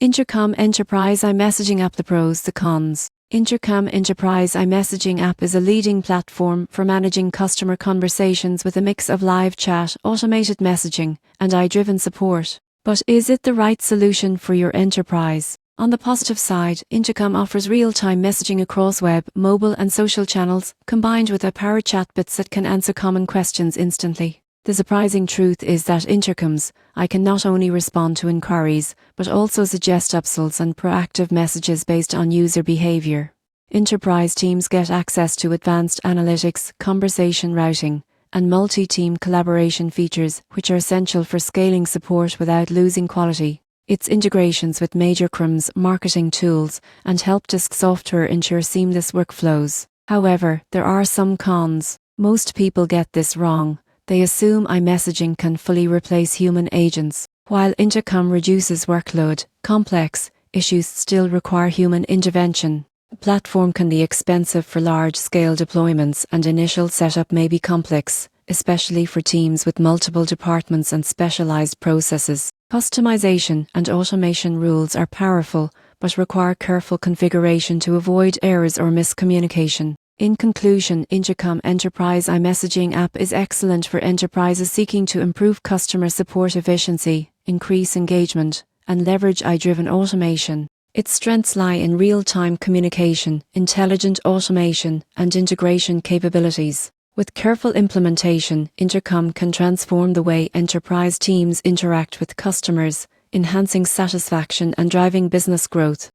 Intercom Enterprise iMessaging App. The pros, the cons. Intercom Enterprise iMessaging App is a leading platform for managing customer conversations with a mix of live chat, automated messaging, and AI-driven support. But is it the right solution for your enterprise? On the positive side, Intercom offers real-time messaging across web, mobile and social channels, combined with AI-powered chatbots that can answer common questions instantly. The surprising truth is that Intercom's AI can not only respond to inquiries, but also suggest upsells and proactive messages based on user behavior. Enterprise teams get access to advanced analytics, conversation routing, and multi-team collaboration features, which are essential for scaling support without losing quality. Its integrations with major CRM's marketing tools and helpdesk software ensure seamless workflows. However, there are some cons. Most people get this wrong. They assume iMessaging can fully replace human agents. While Intercom reduces workload, complex issues still require human intervention. The platform can be expensive for large-scale deployments, and initial setup may be complex, especially for teams with multiple departments and specialized processes. Customization and automation rules are powerful, but require careful configuration to avoid errors or miscommunication. In conclusion, Intercom Enterprise iMessaging App is excellent for enterprises seeking to improve customer support efficiency, increase engagement, and leverage AI-driven automation. Its strengths lie in real-time communication, intelligent automation, and integration capabilities. With careful implementation, Intercom can transform the way enterprise teams interact with customers, enhancing satisfaction and driving business growth.